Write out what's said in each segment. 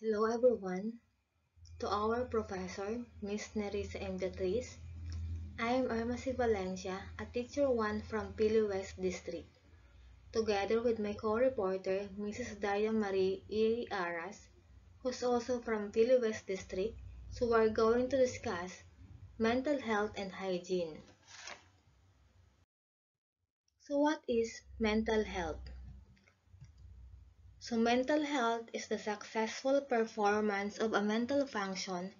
Hello everyone. To our professor, Miss Nerissa M. Beatriz, I am Ermasi Valencia, a teacher 1 from Pili West District. Together with my co-reporter, Mrs. Daria Marie E. Aras, who's also from Pili West District, so we're going to discuss mental health and hygiene. So what is mental health? So mental health is the successful performance of a mental function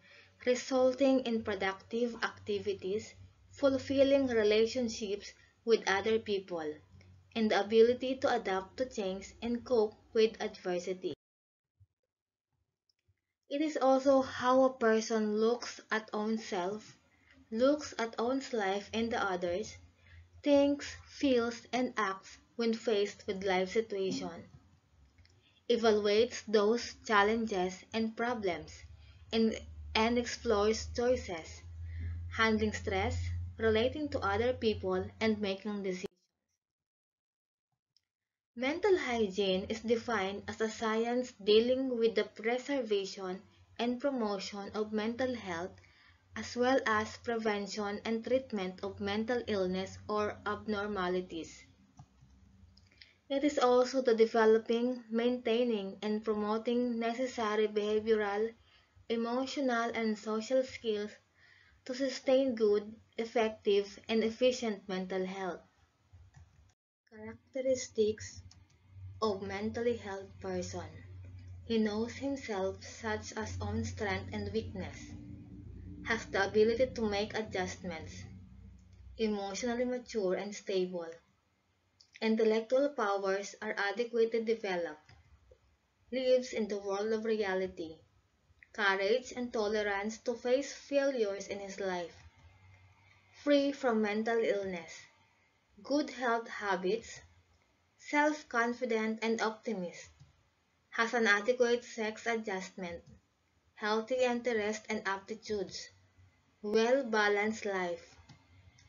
resulting in productive activities, fulfilling relationships with other people, and the ability to adapt to change and cope with adversity. It is also how a person looks at oneself, looks at one's life and the others, thinks, feels, and acts when faced with life situations. Evaluates those challenges and problems, and, and explores choices, handling stress, relating to other people, and making decisions. Mental hygiene is defined as a science dealing with the preservation and promotion of mental health as well as prevention and treatment of mental illness or abnormalities. It is also the developing, maintaining, and promoting necessary behavioral, emotional, and social skills to sustain good, effective, and efficient mental health. Characteristics of mentally healthy person. He knows himself such as own strength and weakness, has the ability to make adjustments, emotionally mature and stable, intellectual powers are adequately developed, lives in the world of reality, courage and tolerance to face failures in his life, free from mental illness, good health habits, self-confident and optimist, has an adequate sex adjustment, healthy interest and aptitudes, well-balanced life,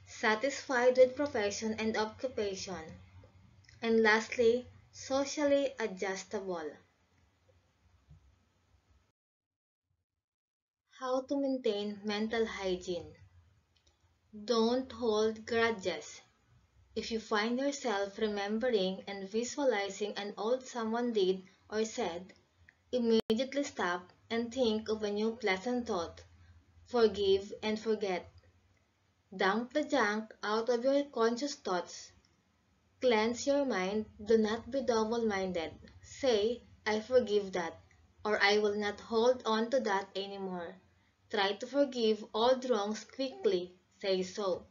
satisfied with profession and occupation, and lastly, socially adjustable. How to maintain mental hygiene. Don't hold grudges. If you find yourself remembering and visualizing an old someone did or said, immediately stop and think of a new pleasant thought. Forgive and forget. Dump the junk out of your conscious thoughts. Cleanse your mind. Do not be double-minded. Say, I forgive that, or I will not hold on to that anymore. Try to forgive all wrongs quickly. Say so.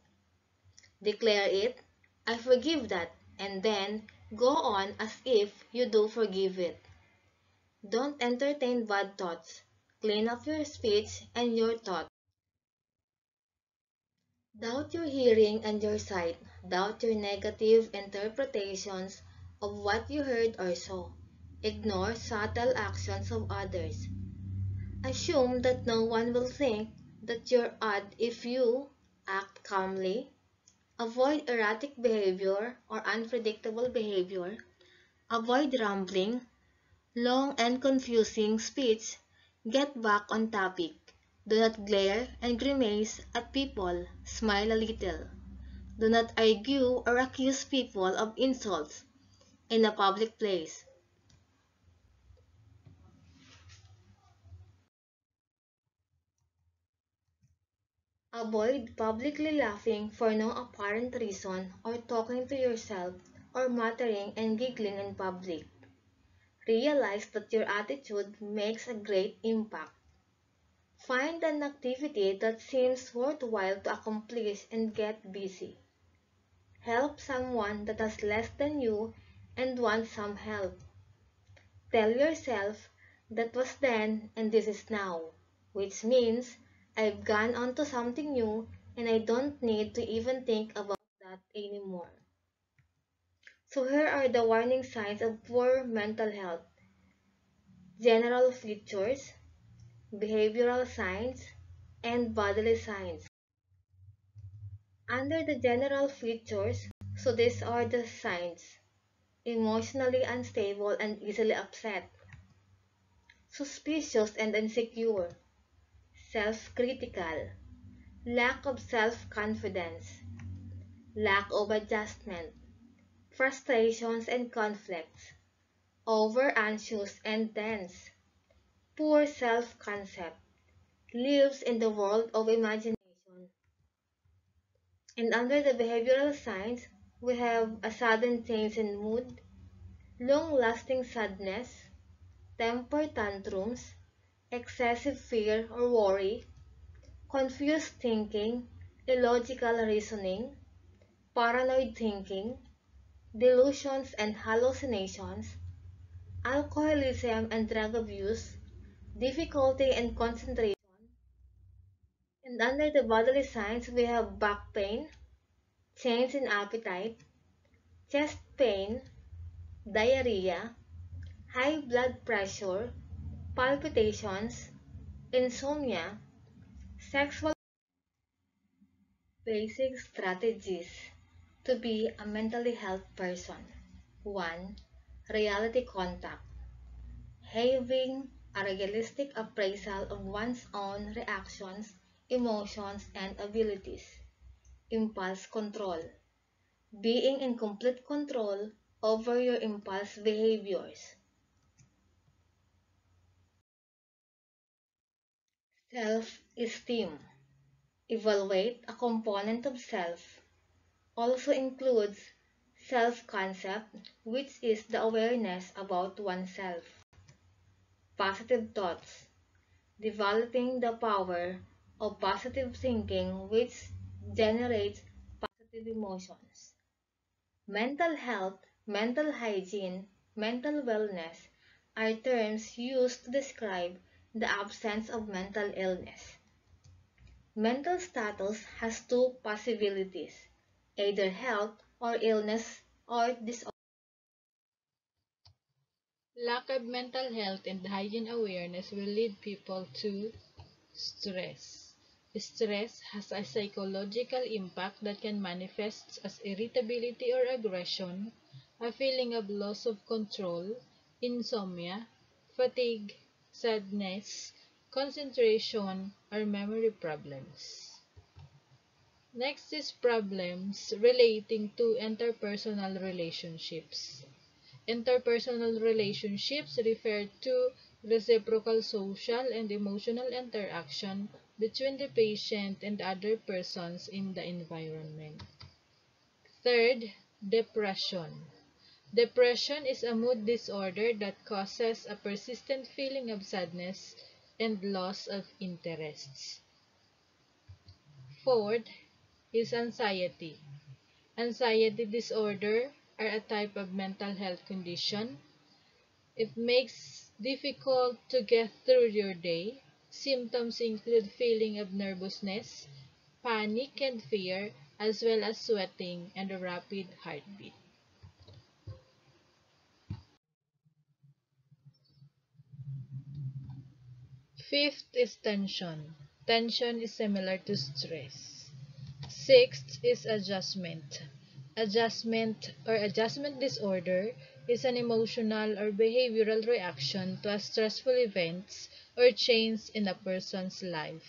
Declare it, I forgive that, and then go on as if you do forgive it. Don't entertain bad thoughts. Clean up your speech and your thoughts. Doubt your hearing and your sight. Doubt your negative interpretations of what you heard or saw. Ignore subtle actions of others. Assume that no one will think that you're odd if you act calmly. Avoid erratic behavior or unpredictable behavior. Avoid rambling, long and confusing speech. Get back on topic. Do not glare and grimace at people. Smile a little. Do not argue or accuse people of insults in a public place. Avoid publicly laughing for no apparent reason or talking to yourself or muttering and giggling in public. Realize that your attitude makes a great impact. Find an activity that seems worthwhile to accomplish and get busy. Help someone that has less than you and wants some help. Tell yourself that was then and this is now, which means I've gone on to something new and I don't need to even think about that anymore. So here are the warning signs of poor mental health. General features, behavioral signs, and bodily signs. Under the general features, so these are the signs. Emotionally unstable and easily upset. suspicious and insecure, self-critical, lack of self-confidence, lack of adjustment, frustrations and conflicts, over-anxious and tense, poor self-concept, lives in the world of imagination. And under the behavioral signs, we have a sudden change in mood, long-lasting sadness, temper tantrums, excessive fear or worry, confused thinking, illogical reasoning, paranoid thinking, delusions and hallucinations, alcoholism and drug abuse, difficulty in concentration. And under the bodily signs, we have back pain, change in appetite, chest pain, diarrhea, high blood pressure, palpitations, insomnia, sexual. Basic strategies to be a mentally healthy person. 1. Reality contact. Having a realistic appraisal of one's own reactions, emotions, and abilities. Impulse control. Being in complete control over your impulse behaviors. Self-esteem. Evaluate a component of self. Also includes self-concept, which is the awareness about oneself. Positive thoughts. Developing the power of positive thinking, which generates positive emotions. Mental health, mental hygiene, mental wellness are terms used to describe the absence of mental illness. Mental status has two possibilities, either health or illness or disorder. Lack of mental health and hygiene awareness will lead people to stress. Stress has a psychological impact that can manifest as irritability or aggression, a feeling of loss of control, insomnia, fatigue, sadness, concentration, or memory problems. Next is problems relating to interpersonal relationships. Interpersonal relationships refer to reciprocal social and emotional interaction between the patient and other persons in the environment. Third, depression. Depression is a mood disorder that causes a persistent feeling of sadness and loss of interests. Fourth is anxiety. Anxiety disorder are a type of mental health condition. It makes difficult to get through your day. Symptoms include feeling of nervousness, panic and fear, as well as sweating and a rapid heartbeat. Fifth is tension. Tension is similar to stress. Sixth is adjustment. Adjustment disorder is an emotional or behavioral reaction to a stressful events or change in a person's life.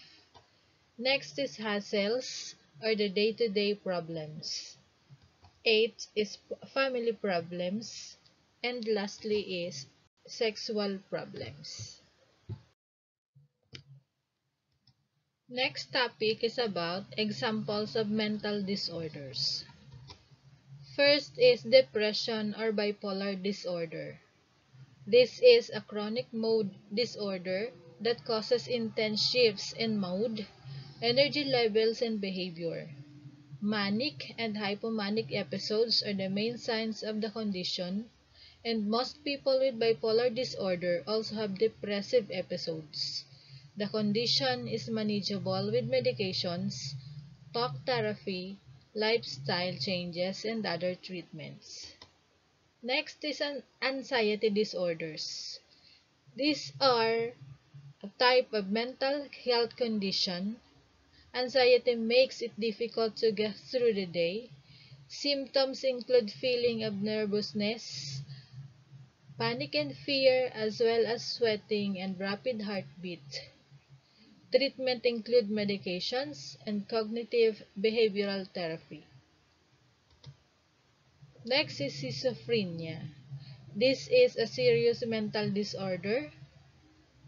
Next is hassles or the day-to-day problems. Eight is family problems. And lastly is sexual problems. Next topic is about examples of mental disorders. First is depression or bipolar disorder. This is a chronic mood disorder that causes intense shifts in mood, energy levels, and behavior. Manic and hypomanic episodes are the main signs of the condition, and most people with bipolar disorder also have depressive episodes. The condition is manageable with medications, talk therapy, lifestyle changes, and other treatments. Next is anxiety disorders. These are a type of mental health condition. Anxiety makes it difficult to get through the day. Symptoms include feeling of nervousness, panic and fear, as well as sweating and rapid heartbeat. Treatment include medications and cognitive behavioral therapy. Next is schizophrenia. This is a serious mental disorder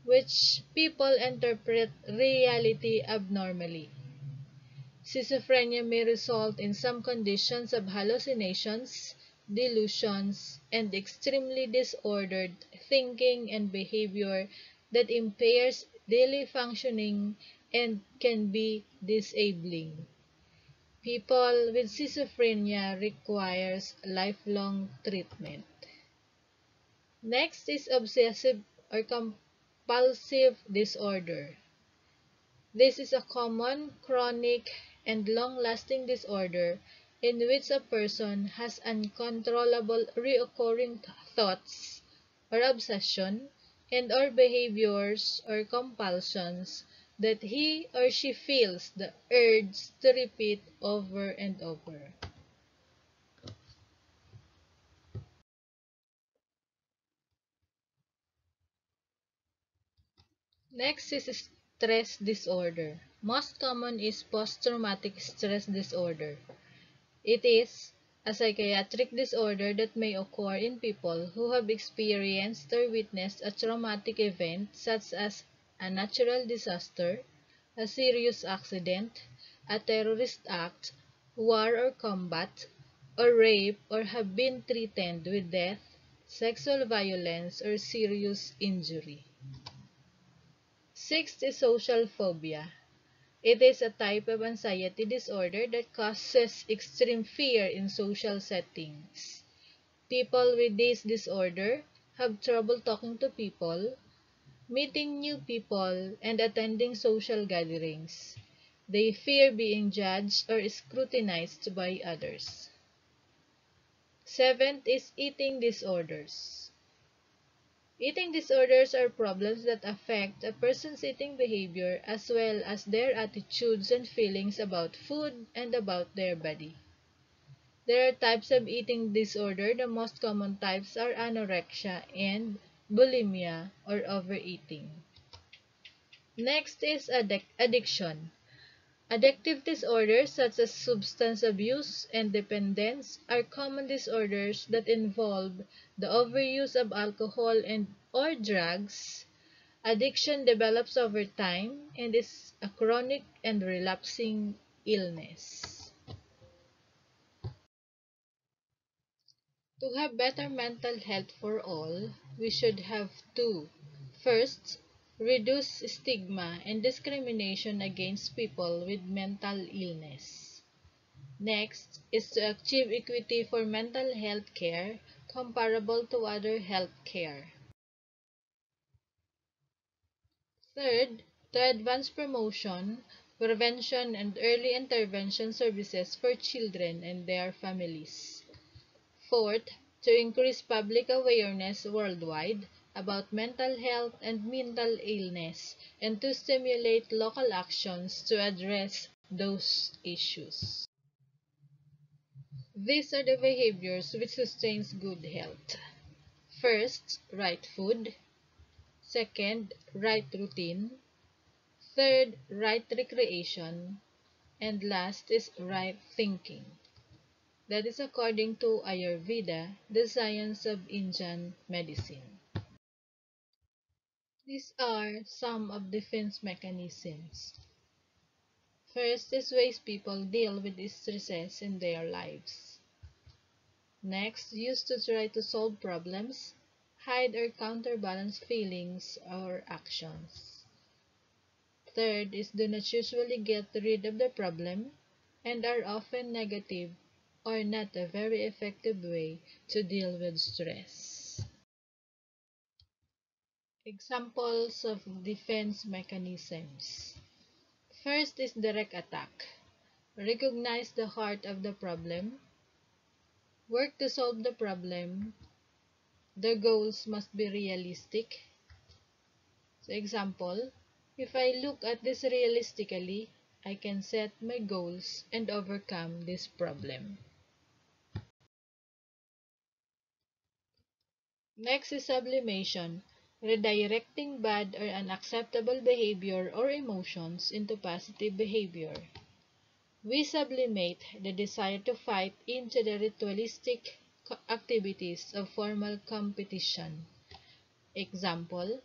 which people interpret reality abnormally. Schizophrenia may result in some conditions of hallucinations, delusions, and extremely disordered thinking and behavior that impairs daily functioning and can be disabling. People with schizophrenia requires lifelong treatment. Next is obsessive or compulsive disorder. This is a common, chronic, and long-lasting disorder in which a person has uncontrollable recurring thoughts or obsession and/or behaviors or compulsions that he or she feels the urge to repeat over and over. Next is stress disorder. Most common is post-traumatic stress disorder. It is a psychiatric disorder that may occur in people who have experienced or witnessed a traumatic event such as a natural disaster, a serious accident, a terrorist act, war or combat, or rape, or have been threatened with death, sexual violence, or serious injury. Sixth is social phobia. It is a type of anxiety disorder that causes extreme fear in social settings. People with this disorder have trouble talking to people, meeting new people, and attending social gatherings. They fear being judged or scrutinized by others. Seventh is eating disorders. Eating disorders are problems that affect a person's eating behavior as well as their attitudes and feelings about food and about their body. There are types of eating disorder. The most common types are anorexia and bulimia or overeating. Next is addiction. Addictive disorders such as substance abuse and dependence are common disorders that involve the overuse of alcohol and or drugs. Addiction develops over time and is a chronic and relapsing illness. To have better mental health for all, we should have two. First, reduce stigma and discrimination against people with mental illness. Next is to achieve equity for mental health care comparable to other health care. Third, to advance promotion, prevention, and early intervention services for children and their families. Fourth, to increase public awareness worldwide about mental health and mental illness and to stimulate local actions to address those issues. These are the behaviors which sustains good health. First, right food. Second, right routine. Third, right recreation. And last is right thinking. That is according to Ayurveda, the science of Indian medicine. These are some of defense mechanisms. First is ways people deal with stresses in their lives. Next, used to try to solve problems, hide or counterbalance feelings or actions. Third is do not usually get rid of the problem and are often negative or not a very effective way to deal with stress. Examples of defense mechanisms. First is direct attack. Recognize the heart of the problem. Work to solve the problem. The goals must be realistic. So example, if I look at this realistically, I can set my goals and overcome this problem. Next is sublimation, redirecting bad or unacceptable behavior or emotions into positive behavior. We sublimate the desire to fight into the ritualistic activities of formal competition. Example,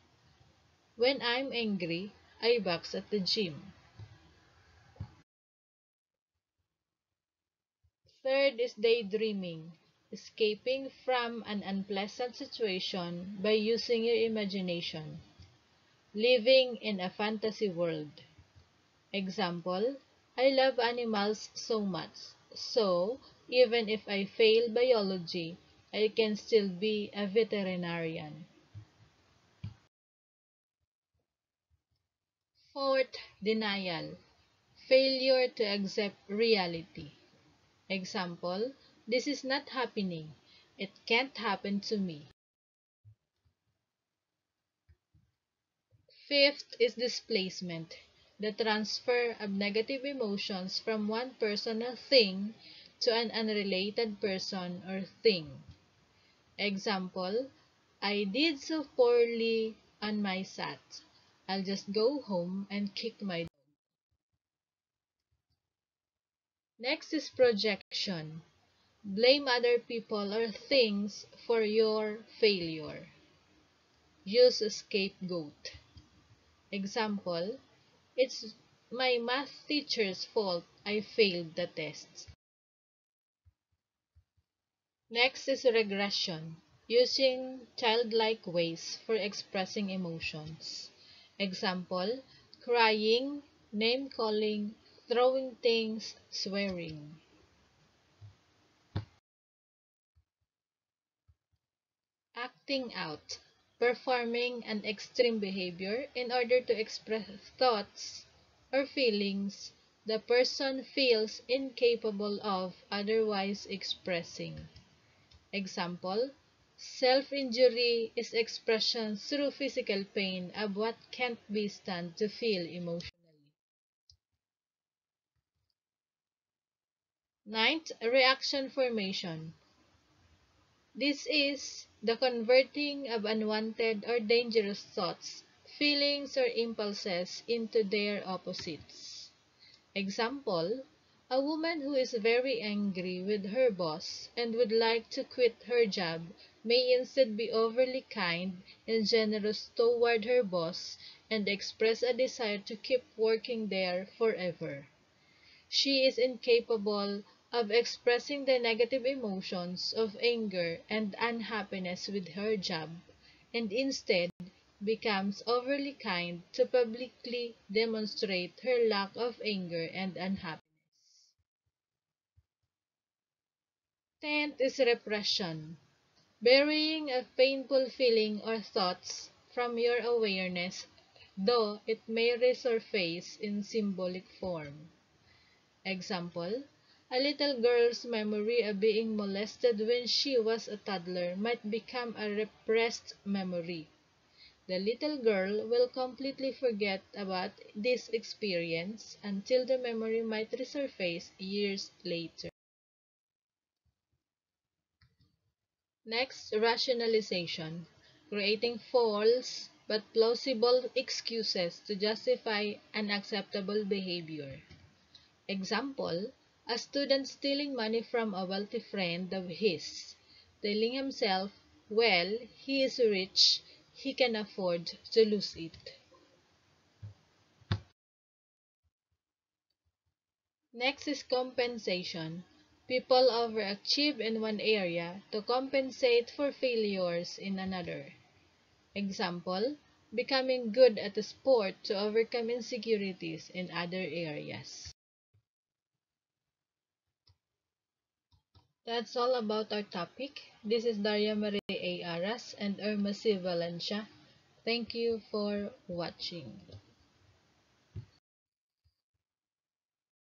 when I'm angry, I box at the gym. Third is daydreaming, escaping from an unpleasant situation by using your imagination, living in a fantasy world. Example, I love animals so much, so even if I fail biology, I can still be a veterinarian. Fourth, denial, failure to accept reality. Example, this is not happening. It can't happen to me. Fifth is displacement, the transfer of negative emotions from one person or thing to an unrelated person or thing. Example, I did so poorly on my SAT. I'll just go home and kick my dog. Next is projection. Blame other people or things for your failure. Use a scapegoat. Example, it's my math teacher's fault I failed the test. Next is regression, using childlike ways for expressing emotions. Example, crying, name-calling, throwing things, swearing. Acting out, performing an extreme behavior in order to express thoughts or feelings the person feels incapable of otherwise expressing. Example, self-injury is expression through physical pain of what can't be stand to feel emotionally. Ninth, reaction formation. This is the converting of unwanted or dangerous thoughts, feelings, or impulses into their opposites. Example, a woman who is very angry with her boss and would like to quit her job may instead be overly kind and generous toward her boss and express a desire to keep working there forever. She is incapable of expressing the negative emotions of anger and unhappiness with her job, and instead becomes overly kind to publicly demonstrate her lack of anger and unhappiness. Tenth is repression, burying a painful feeling or thoughts from your awareness, though it may resurface in symbolic form. Example, a little girl's memory of being molested when she was a toddler might become a repressed memory. The little girl will completely forget about this experience until the memory might resurface years later. Next, rationalization, creating false but plausible excuses to justify unacceptable behavior. Example, a student stealing money from a wealthy friend of his, telling himself, well, he is rich, he can afford to lose it. Next is compensation. People overachieve in one area to compensate for failures in another. Example, becoming good at a sport to overcome insecurities in other areas. That's all about our topic. This is Daria Marie A. Aras and Irma C. Valencia. Thank you for watching.